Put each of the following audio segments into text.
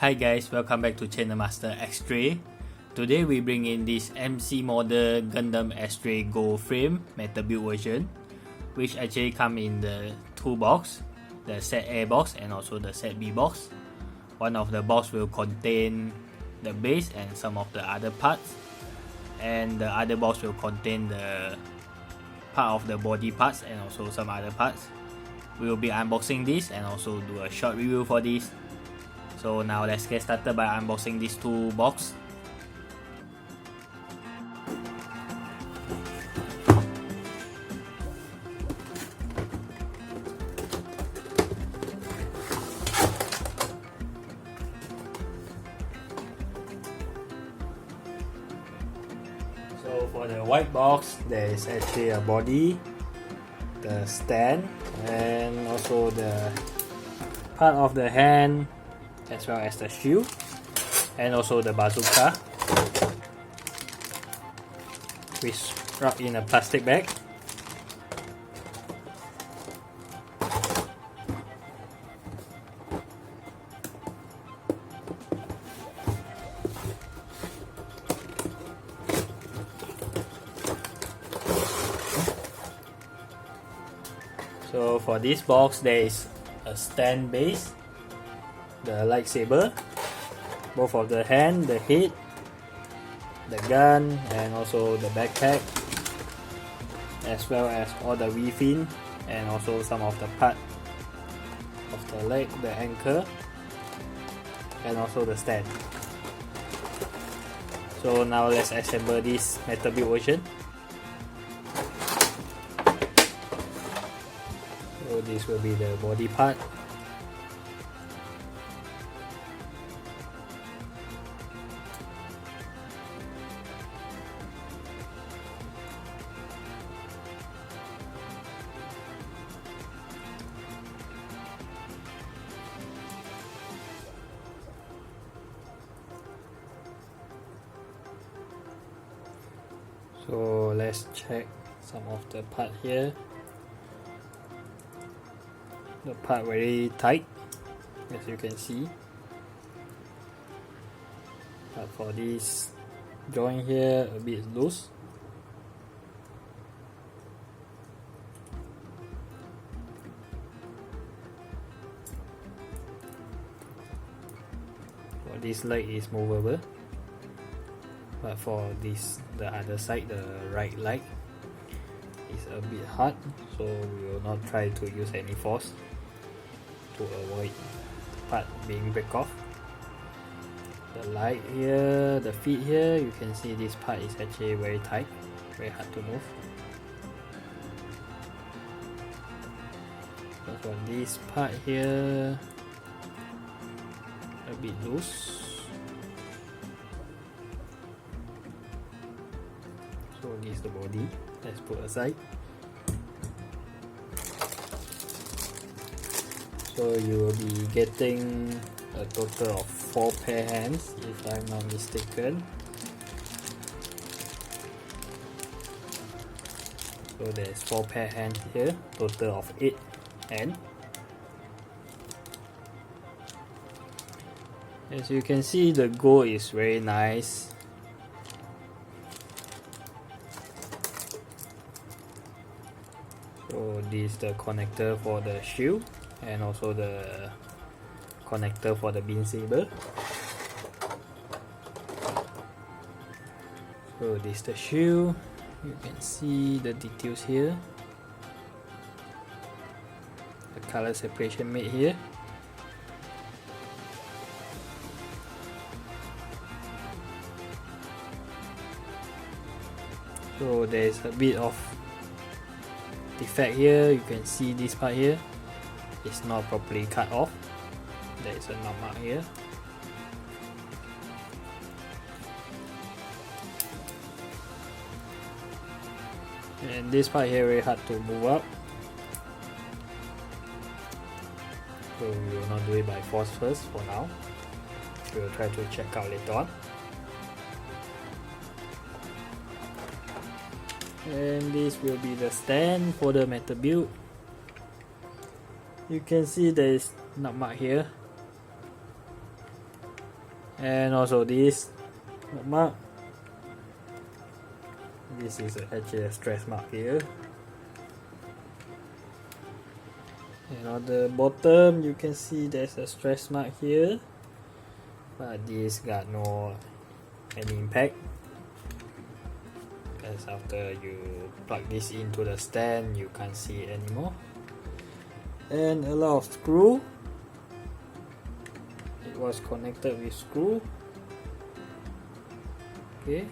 Hi guys, welcome back to Gundam Astray. Today we bring in this MC model Gundam Astray Gold Frame metal build version, which actually come in the two box, the set A box and also the set B box. One of the box will contain the base and some of the other parts, and the other box will contain the part of the body parts and also some other parts. We will be unboxing this and also do a short review for this. So now let's get started by unboxing these two boxes. So for the white box, there is actually a body, the stand, and also the part of the hand, as well as the shield, and also the bazooka, which wrapped in a plastic bag. So for this box, there is a stand base, the lightsaber, both of the hand, the head, the gun, and also the backpack, as well as all the V-fin and also some of the part of the leg, the anchor, and also the stand. So now let's assemble this metal build version. So this will be the body part. So let's check some of the part here. The part very tight, as you can see. But for this joint here, a bit loose. For this leg is movable. But for this, the other side, the right leg, is a bit hard, so we will not try to use any force to avoid the part being break off. The leg here, the feet here, you can see this part is actually very tight, very hard to move. So for this part here, a bit loose. So this is the body, let's put aside. So you will be getting a total of 4 pair hands, if I'm not mistaken. So there's 4 pair hands here, total of 8 hands. As you can see, the gold is very nice. So this is the connector for the shield and also the connector for the beam saber. So this is the shield. You can see the details here. The color separation made here. So there is a bit of defect here. You can see this part here is not properly cut off. There is a knot mark here. And this part here very hard to move up. So we will not do it by force first for now. We will try to check out later on. And this will be the stand for the metal build. You can see there is knot mark here. And also this mark, this is actually a stress mark here. And on the bottom you can see there's a stress mark here, but this got no any impact, because after you plug this into the stand you can't see it anymore. And a lot of screw, it was connected with screw. Okay,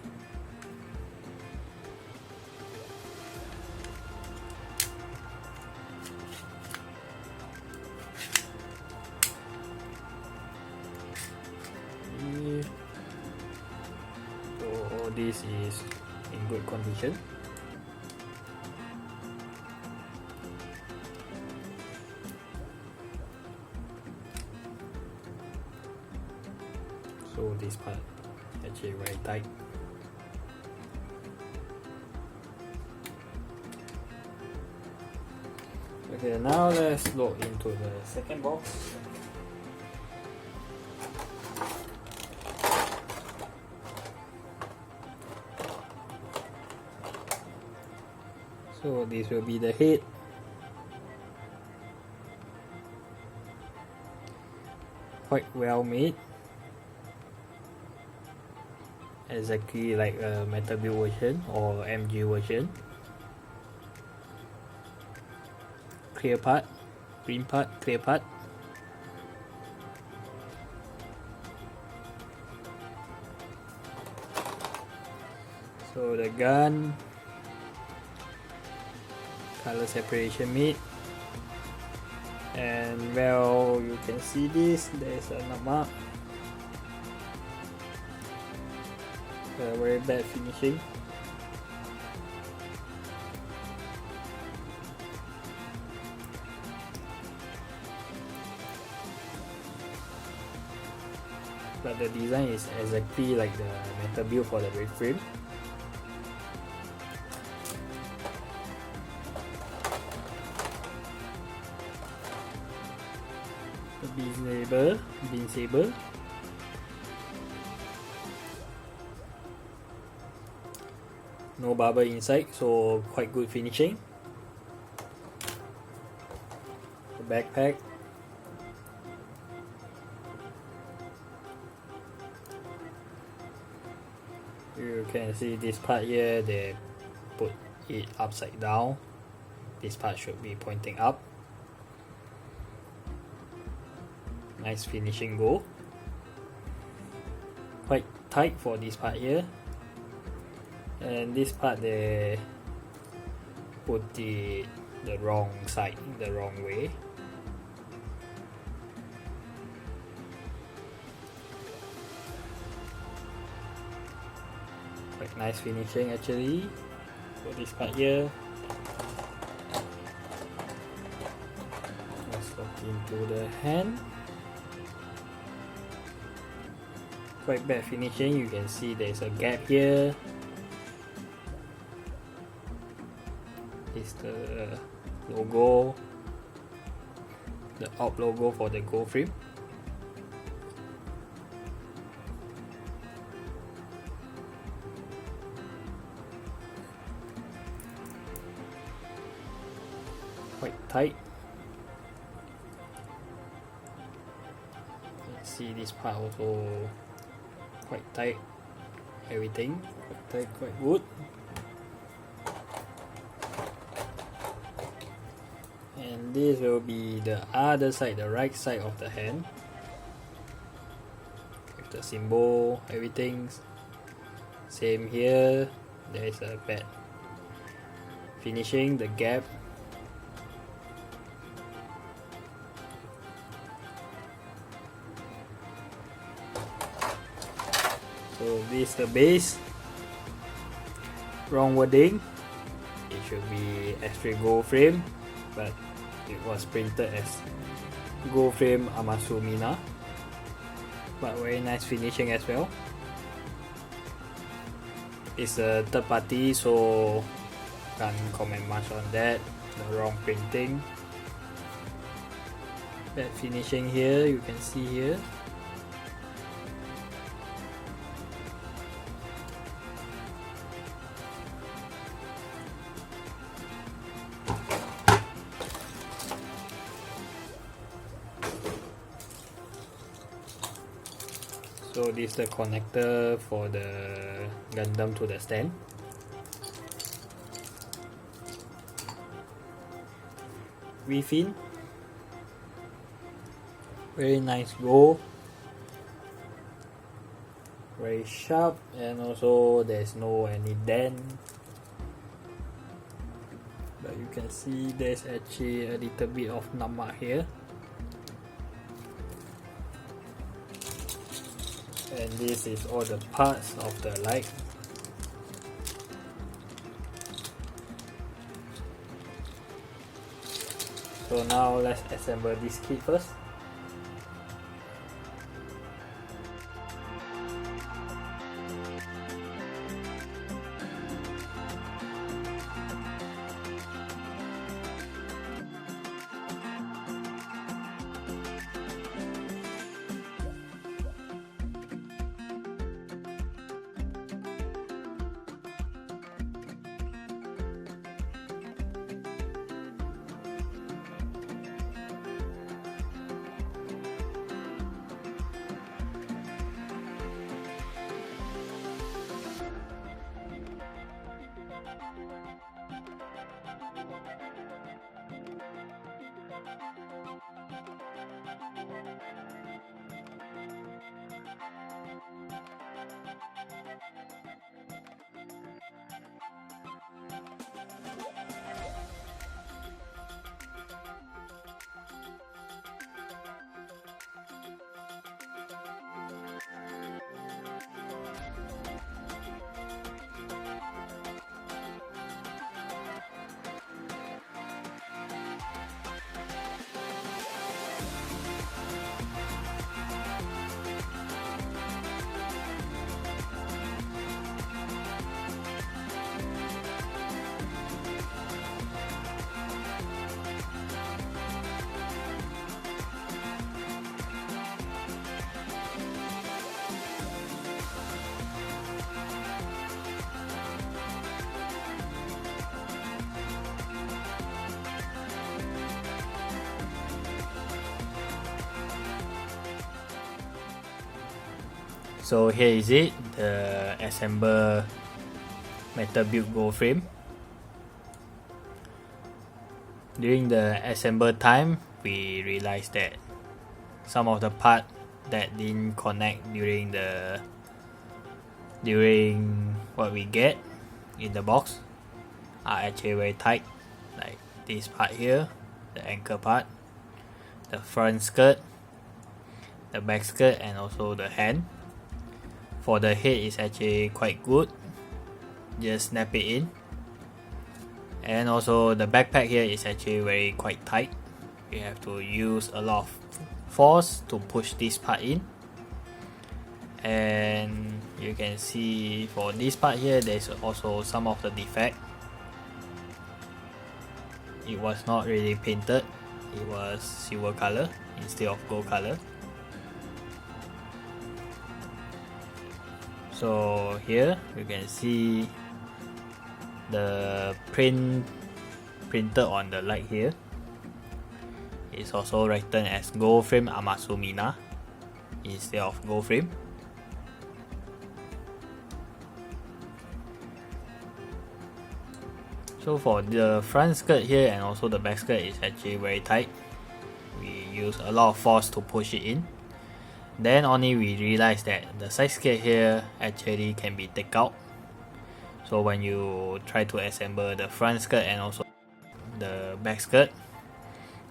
so this is in good condition. So this part actually very tight. Okay, now let's look into the second box. So this will be the head. Quite well made, exactly like a metal build version or MG version. Clear part, green part, clear part. So the gun, color separation made, and well, you can see this, there's a mark, a very bad finishing. But the design is exactly like the metal build for the red frame. The bean saber. No bubble inside, so quite good finishing. The backpack. You can see this part here, they put it upside down. This part should be pointing up. Nice finishing go. Quite tight for this part here. And this part they put the wrong side, the wrong way. Quite nice finishing actually for this part here. Let's look into the hand. Quite bad finishing, you can see there's a gap here. Is the logo, the op logo for the gold frame. Quite tight. Let's see this part also quite tight. Everything quite tight, quite good. And this will be the other side, the right side of the hand, with the symbol, everything. Same here, there is a bad finishing, the gap. So this is the base, wrong wording, it should be Astray gold frame, but it was printed as gold frame Amasumina, but very nice finishing as well. It's a third party, so can't comment much on that. The wrong printing, bad finishing here, you can see here. So this is the connector for the Gundam to the stand. V-fin, very nice go, very sharp, and also there's no any dent, but you can see there's actually a little bit of nama here. And this is all the parts of the light. So now let's assemble this kit first. So here is it, the assemble metal build gold frame. During the assemble time, we realized that some of the part that didn't connect during what we get in the box are actually very tight, like this part here, the ankle part, the front skirt, the back skirt, and also the hand. For the head is actually quite good, just snap it in. And also the backpack here is actually very quite tight. You have to use a lot of force to push this part in. And you can see for this part here, there's also some of the defect. It was not really painted, it was silver color instead of gold color. So here you can see the printed on the light here. It's also written as gold frame Amasumina instead of gold frame. So for the front skirt here and also the back skirt is actually very tight. We use a lot of force to push it in. Then only we realized that the side skirt here actually can be taken out. So when you try to assemble the front skirt and also the back skirt,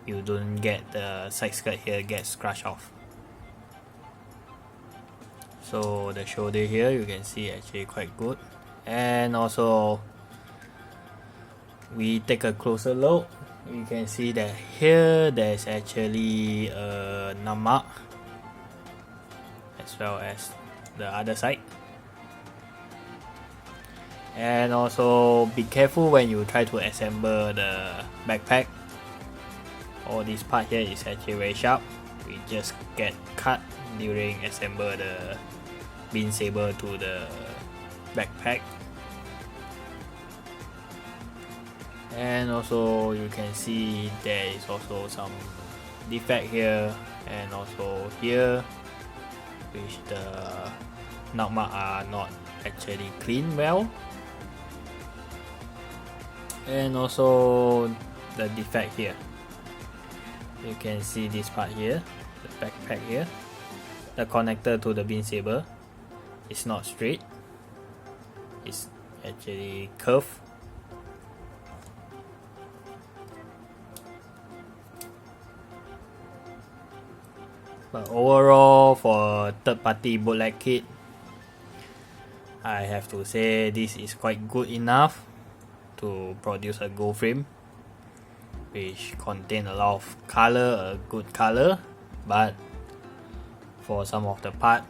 you don't get the side skirt here gets scratched off. So the shoulder here you can see actually quite good. And also we take a closer look, you can see that here there's actually a number as well as the other side. And also be careful when you try to assemble the backpack. All this part here is actually very sharp. We just get cut during assemble the beam saber to the backpack. And also you can see there is also some defect here and also here. which the knob mark are not actually cleaned well, and also the defect here. You can see this part here, the backpack here, the connector to the beam saber is not straight, it's actually curved. But overall, for third-party bootleg kit, I have to say this is quite good enough to produce a gold frame, which contain a lot of color, a good color, but for some of the part,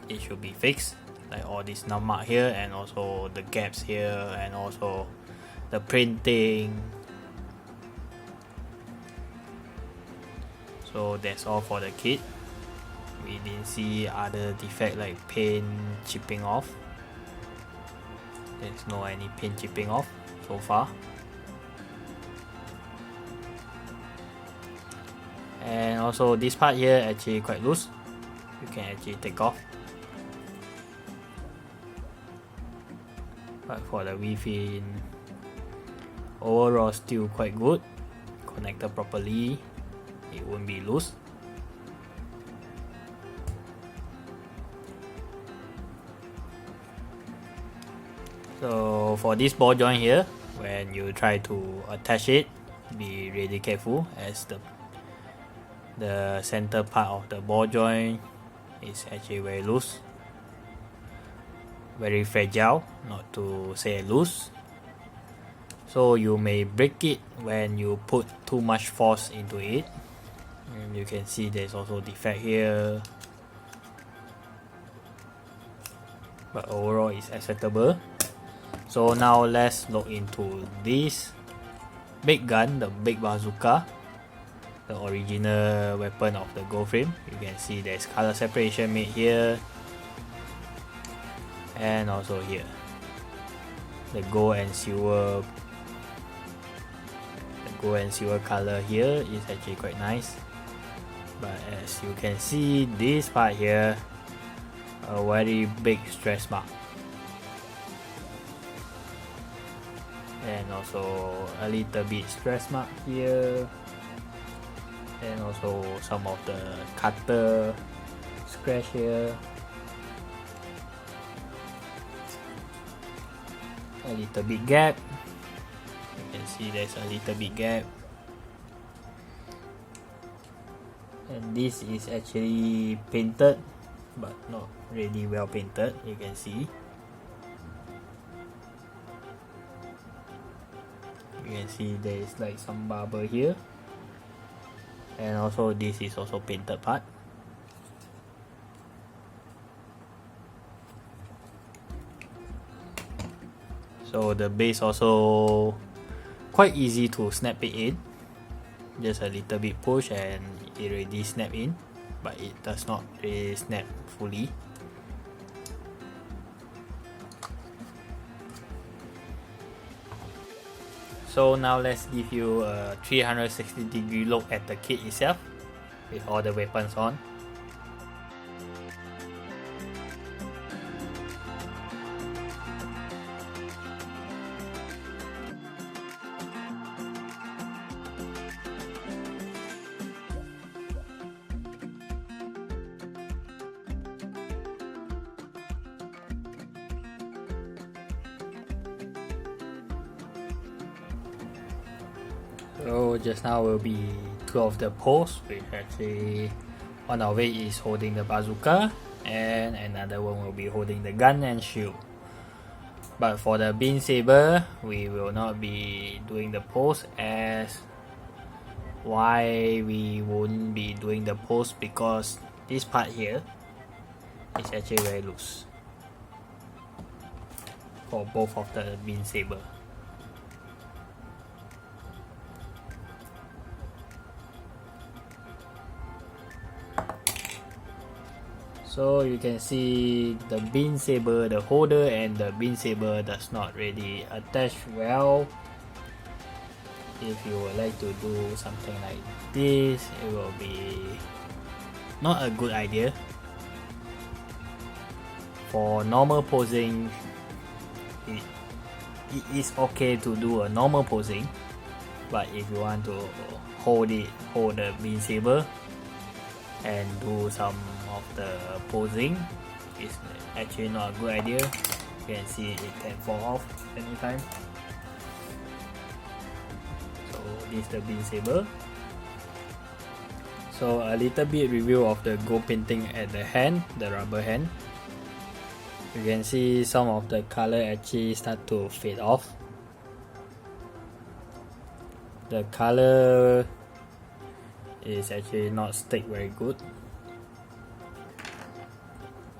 it should be fixed, like all this knob mark here, and also the gaps here, and also the printing. So that's all for the kit. We didn't see other defect like paint chipping off. There's no any paint chipping off so far. And also this part here actually quite loose. You can actually take off. But for the V-fin, overall still quite good. Connected properly, it won't be loose. So for this ball joint here, when you try to attach it, be really careful, as the center part of the ball joint is actually very loose, very fragile, not to say loose. So you may break it when you put too much force into it. And you can see there's also defect here, but overall it's acceptable. So now let's look into this big gun, the big bazooka, the original weapon of the gold frame. You can see there's color separation made here and also here. The gold and silver color here is actually quite nice. But as you can see, this part here, a very big stretch mark, and also a little bit stretch mark here, and also some of the cutter scratch here, a little bit gap. You can see there's a little bit gap. And this is actually painted, but not really well painted, you can see. You can see there is like some bubble here. And also this is also painted part. So the base also quite easy to snap it in. Just a little bit push and it already snap in, but it does not really snap fully. So now let's give you a 360-degree look at the kit itself with all the weapons on. So just now will be two of the posts, which actually one of it is holding the bazooka and another one will be holding the gun and shield. But for the beam saber, we will not be doing the pose. As why we won't be doing the pose, because this part here is actually very loose for both of the beam saber. So you can see the beam saber, the holder and the beam saber does not really attach well. If you would like to do something like this, it will be not a good idea. for normal posing, it is okay to do a normal posing, but if you want to hold the beam saber and do some of the posing, it's actually not a good idea. You can see it can fall off anytime. So this is the beam saber. So a little bit review of the gold painting at the hand, the rubber hand. You can see some of the color actually start to fade off. The color is actually not stick very good,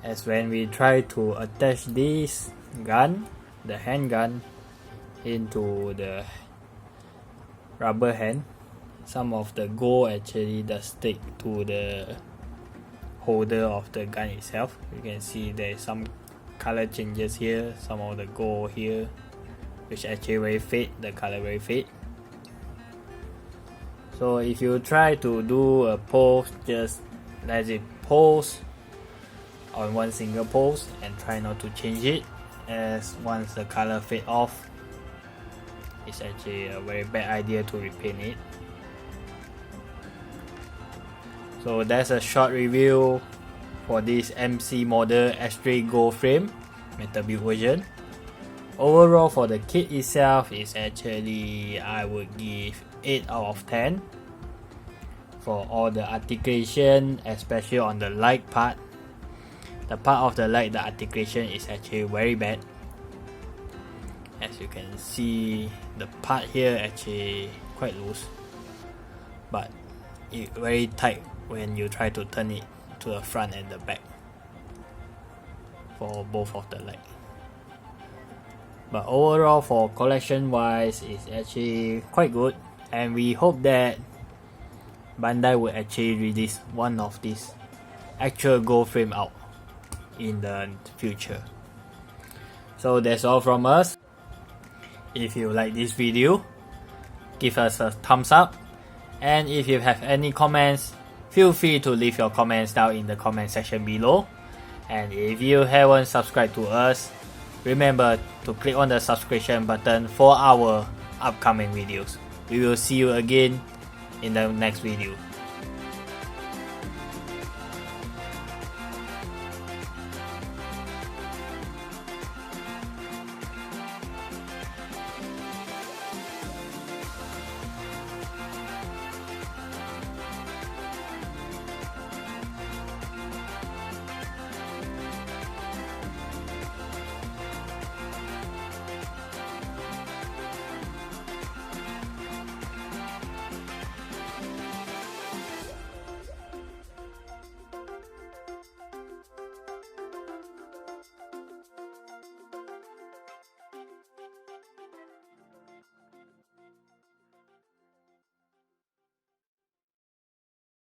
as when we try to attach this gun, the handgun, into the rubber hand, some of the gold actually does stick to the holder of the gun itself. You can see there is some color changes here, some of the gold here, which actually very fade, the color very fade. So if you try to do a pose, just let it pose on one single pose and try not to change it, as once the color fade off, it's actually a very bad idea to repaint it. So that's a short review for this MC model Astray Gold frame metal build version. Overall for the kit itself is actually, I would give 8 out of 10 for all the articulation, especially on the light part. The part of the light, the articulation is actually very bad. As you can see, the part here actually quite loose, but it very tight when you try to turn it to the front and the back for both of the light. But overall for collection wise, it's actually quite good, and we hope that Bandai will actually release one of these actual gold frame out in the future. So that's all from us. If you like this video, give us a thumbs up, and if you have any comments, feel free to leave your comments down in the comment section below. And if you haven't subscribed to us, remember to click on the subscription button for our upcoming videos. We will see you again in the next video.